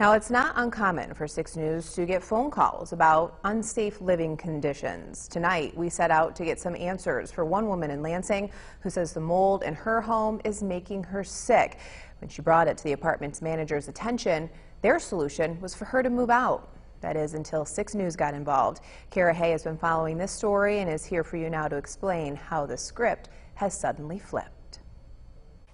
Now, it's not uncommon for 6 News to get phone calls about unsafe living conditions. Tonight, we set out to get some answers for one woman in Lansing who says the mold in her home is making her sick. When she brought it to the apartment's manager's attention, their solution was for her to move out. That is, until 6 News got involved. Kara Hay has been following this story and is here for you now to explain how the script has suddenly flipped.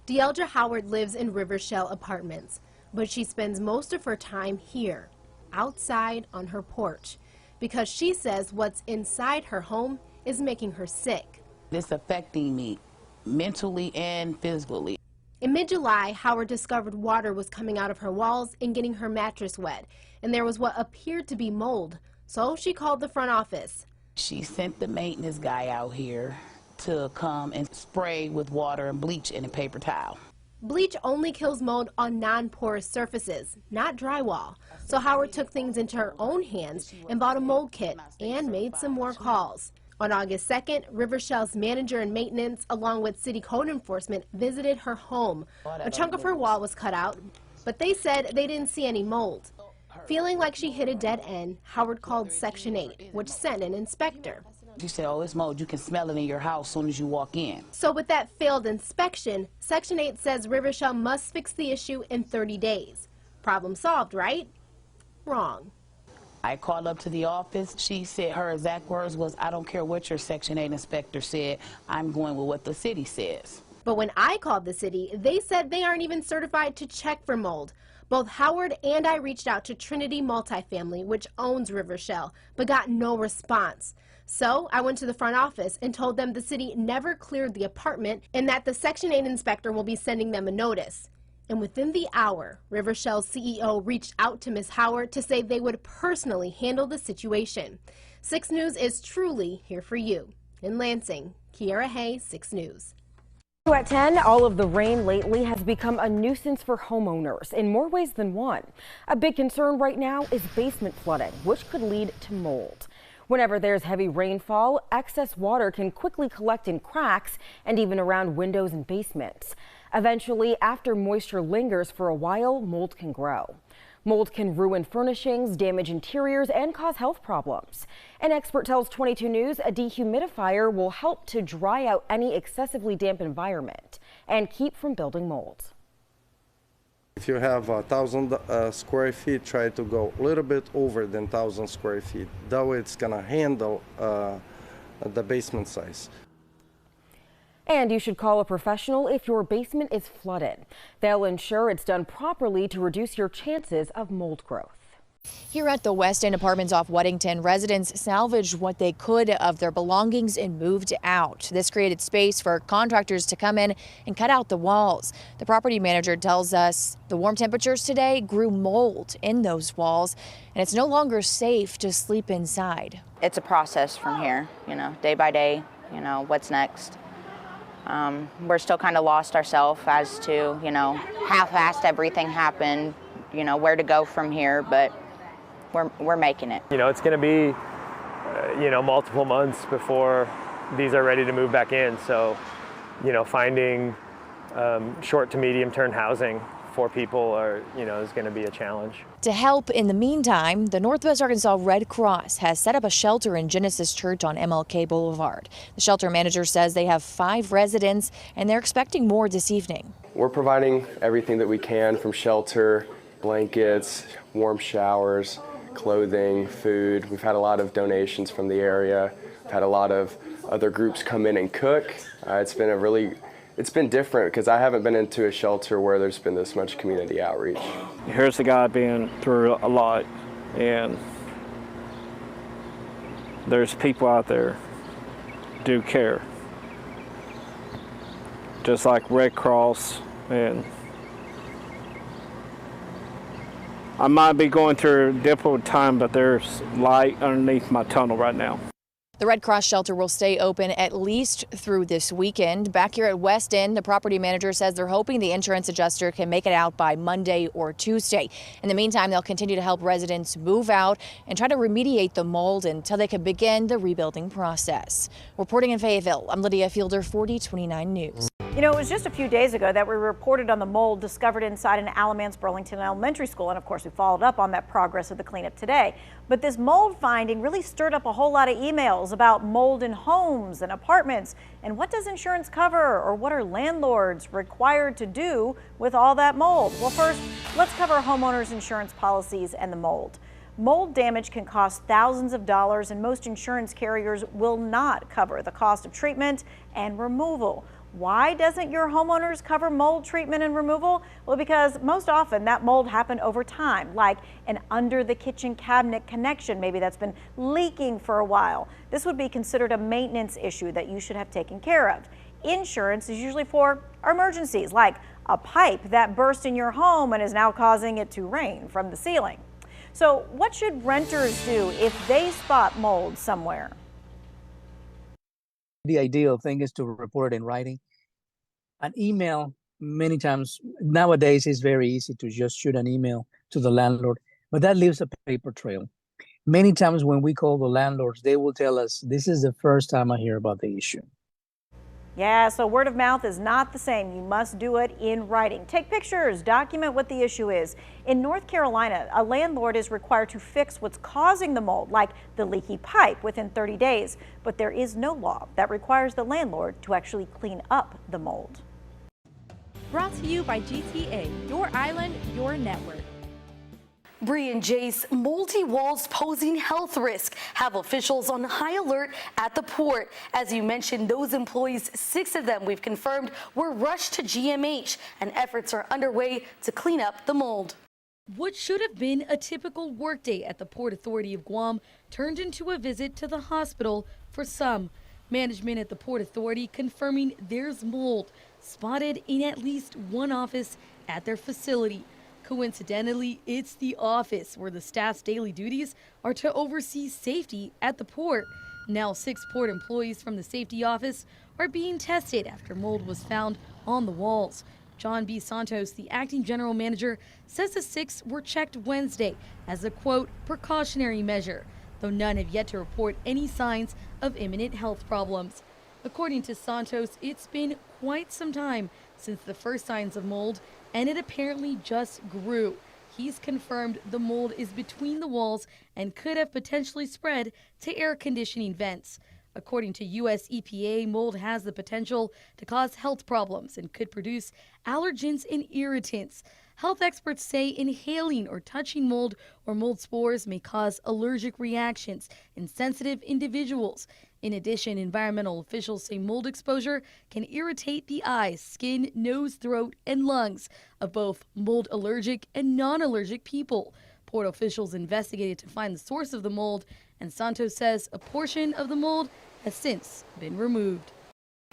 Dealdra Howard lives in River Shell Apartments, but she spends most of her time here, outside on her porch, because she says what's inside her home is making her sick. It's affecting me mentally and physically. In mid-July, Howard discovered water was coming out of her walls and getting her mattress wet, and there was what appeared to be mold, so she called the front office. She sent the maintenance guy out here to come and spray with water and bleach in a paper towel. Bleach only kills mold on non-porous surfaces, not drywall. So Howard took things into her own hands and bought a mold kit and made some more calls. On August 2nd, River Shell's manager and maintenance, along with city code enforcement, visited her home. A chunk of her wall was cut out, but they said they didn't see any mold. Feeling like she hit a dead end, Howard called Section 8, which sent an inspector. She said, oh, it's mold. You can smell it in your house as soon as you walk in. So with that failed inspection, Section 8 says River Shell must fix the issue in 30 days. Problem solved, right? Wrong. I called up to the office. She said her exact words was, I don't care what your Section 8 inspector said. I'm going with what the city says. But when I called the city, they said they aren't even certified to check for mold. Both Howard and I reached out to Trinity Multifamily, which owns River Shell, but got no response. So I went to the front office and told them the city never cleared the apartment and that the Section 8 inspector will be sending them a notice. And within the hour, River Shell's CEO reached out to Ms. Howard to say they would personally handle the situation. 6 News is truly here for you. In Lansing, Kiara Hay, 6 News. At 10, all of the rain lately has become a nuisance for homeowners in more ways than one. A big concern right now is basement flooding, which could lead to mold. Whenever there's heavy rainfall, excess water can quickly collect in cracks and even around windows and basements. Eventually, after moisture lingers for a while, mold can grow. Mold can ruin furnishings, damage interiors, and cause health problems. An expert tells 22 News a dehumidifier will help to dry out any excessively damp environment and keep from building mold. If you have 1,000 square feet, try to go a little bit over than 1,000 square feet. That way it's going to handle the basement size. And you should call a professional if your basement is flooded. They'll ensure it's done properly to reduce your chances of mold growth. Here at the West End Apartments off Weddington, residents salvaged what they could of their belongings and moved out. This created space for contractors to come in and cut out the walls. The property manager tells us the warm temperatures today grew mold in those walls, and it's no longer safe to sleep inside. It's a process from here, day by day, what's next. We're still kind of lost ourselves as to, how fast everything happened, where to go from here, but we're making it. It's going to be, multiple months before these are ready to move back in. So, finding short to medium term housing for people is going to be a challenge. To help in the meantime, the Northwest Arkansas Red Cross has set up a shelter in Genesis Church on MLK Boulevard. The shelter manager says they have 5 residents and they're expecting more this evening. We're providing everything that we can, from shelter, blankets, warm showers, clothing, food. We've had a lot of donations from the area. We've had a lot of other groups come in and cook. It's been different because I haven't been into a shelter where there's been this much community outreach. Here's a guy being through a lot, and there's people out there do care. Just like Red Cross, and I might be going through a difficult time, but there's light underneath my tunnel right now. The Red Cross shelter will stay open at least through this weekend. Back here at West End, the property manager says they're hoping the insurance adjuster can make it out by Monday or Tuesday. In the meantime, they'll continue to help residents move out and try to remediate the mold until they can begin the rebuilding process. Reporting in Fayetteville, I'm Lydia Fielder, 4029 News. You know, it was just a few days ago that we reported on the mold discovered inside an Alamance Burlington Elementary School, and of course we followed up on that progress of the cleanup today. But this mold finding really stirred up a whole lot of emails about mold in homes and apartments, and what does insurance cover, or what are landlords required to do with all that mold? Well, first, let's cover homeowners insurance policies and the mold. Mold damage can cost thousands of dollars, and most insurance carriers will not cover the cost of treatment and removal. Why doesn't your homeowners cover mold treatment and removal? Well, because most often that mold happened over time, like an under the kitchen cabinet connection, maybe that's been leaking for a while. This would be considered a maintenance issue that you should have taken care of. Insurance is usually for emergencies, like a pipe that burst in your home and is now causing it to rain from the ceiling. So what should renters do if they spot mold somewhere? The ideal thing is to report it in writing. An email, many times nowadays, is very easy to just shoot an email to the landlord, but that leaves a paper trail. Many times when we call the landlords, they will tell us, this is the first time I hear about the issue. Yeah, so word of mouth is not the same. You must do it in writing. Take pictures, document what the issue is. In North Carolina, a landlord is required to fix what's causing the mold, like the leaky pipe, within 30 days. But there is no law that requires the landlord to actually clean up the mold. Brought to you by GTA, your island, your network. Bree and Jace, moldy walls posing health risk, have officials on high alert at the port. As you mentioned, those employees, 6 of them we've confirmed, were rushed to GMH, and efforts are underway to clean up the mold. What should have been a typical workday at the Port Authority of Guam turned into a visit to the hospital for some. Management at the Port Authority confirming there's mold spotted in at least one office at their facility. Coincidentally, it's the office where the staff's daily duties are to oversee safety at the port. Now 6 port employees from the safety office are being tested after mold was found on the walls. John B. Santos, the acting general manager, says the 6 were checked Wednesday as a, quote, precautionary measure, though none have yet to report any signs of imminent health problems. According to Santos, it's been quite some time since the first signs of mold, and it apparently just grew. He's confirmed the mold is between the walls and could have potentially spread to air conditioning vents. According to U.S. EPA, mold has the potential to cause health problems and could produce allergens and irritants. Health experts say inhaling or touching mold or mold spores may cause allergic reactions in sensitive individuals. In addition, environmental officials say mold exposure can irritate the eyes, skin, nose, throat, and lungs of both mold allergic and non-allergic people. Port officials investigated to find the source of the mold, and Santos says a portion of the mold has since been removed.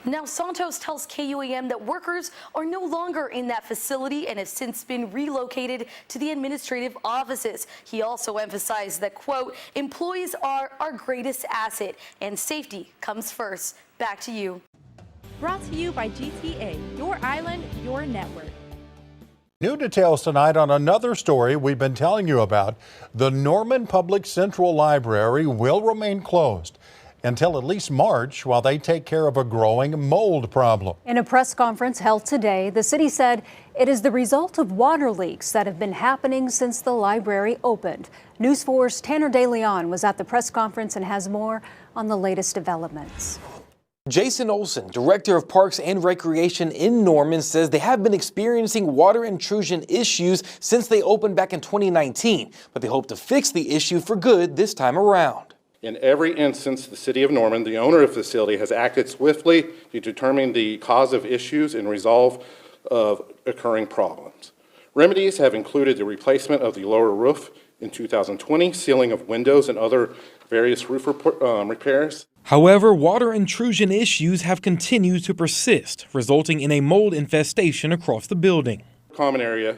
Now, Santos tells KUAM that workers are no longer in that facility and have since been relocated to the administrative offices. He also emphasized that, quote, employees are our greatest asset and safety comes first. Back to you. Brought to you by GTA, your island, your network. New details tonight on another story we've been telling you about. The Norman Public Central Library will remain closed until at least March while they take care of a growing mold problem. In a press conference held today, the city said it is the result of water leaks that have been happening since the library opened. News 4's Tanner DeLeon was at the press conference and has more on the latest developments. Jason Olson, Director of Parks and Recreation in Norman, says they have been experiencing water intrusion issues since they opened back in 2019, but they hope to fix the issue for good this time around. In every instance, the City of Norman, the owner of the facility, has acted swiftly to determine the cause of issues and resolve of occurring problems. Remedies have included the replacement of the lower roof in 2020, sealing of windows and other various roof repairs. However, water intrusion issues have continued to persist, resulting in a mold infestation across the building. Common area,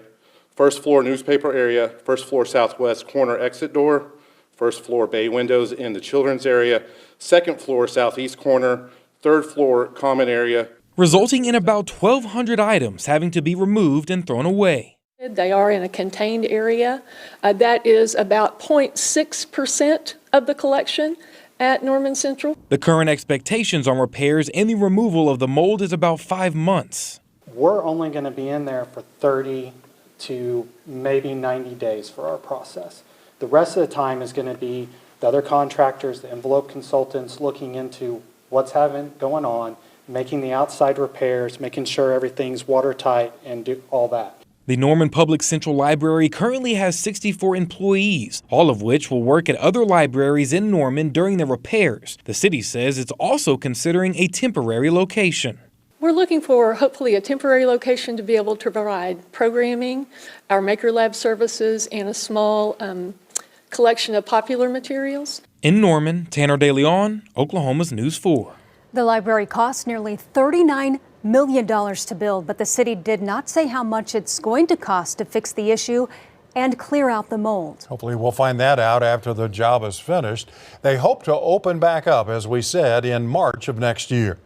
first floor newspaper area, first floor southwest corner exit door, first floor bay windows in the children's area, second floor southeast corner, third floor common area. Resulting in about 1,200 items having to be removed and thrown away. They are in a contained area. That is about 0.6% of the collection. at Norman Central. The current expectations on repairs and the removal of the mold is about 5 months. We're only going to be in there for 30 to maybe 90 days for our process. The rest of the time is going to be the other contractors, the envelope consultants looking into what's going on, making the outside repairs, making sure everything's watertight, and do all that. The Norman Public Central Library currently has 64 employees, all of which will work at other libraries in Norman during the repairs. The city says it's also considering a temporary location. We're looking for hopefully a temporary location to be able to provide programming, our Maker Lab services, and a small collection of popular materials. In Norman, Tanner De Leon, Oklahoma's News 4. The library cost nearly $39 million to build, but the city did not say how much it's going to cost to fix the issue and clear out the mold. Hopefully we'll find that out after the job is finished. They hope to open back up, as we said, in March of next year.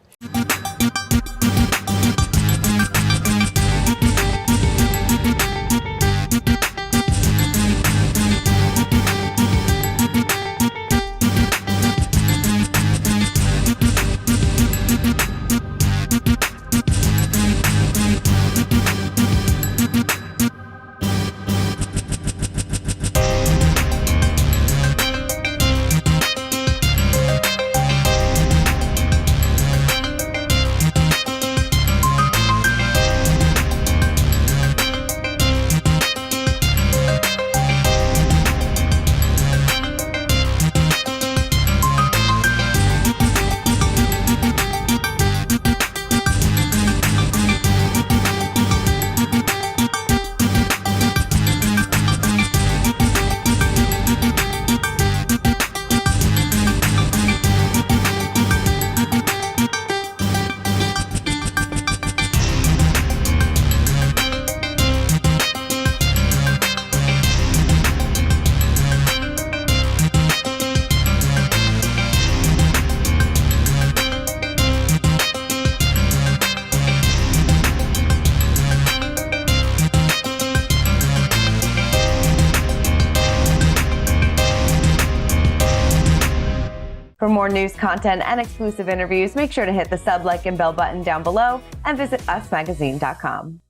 For more news, content, and exclusive interviews, make sure to hit the sub, like, and bell button down below and visit usmagazine.com.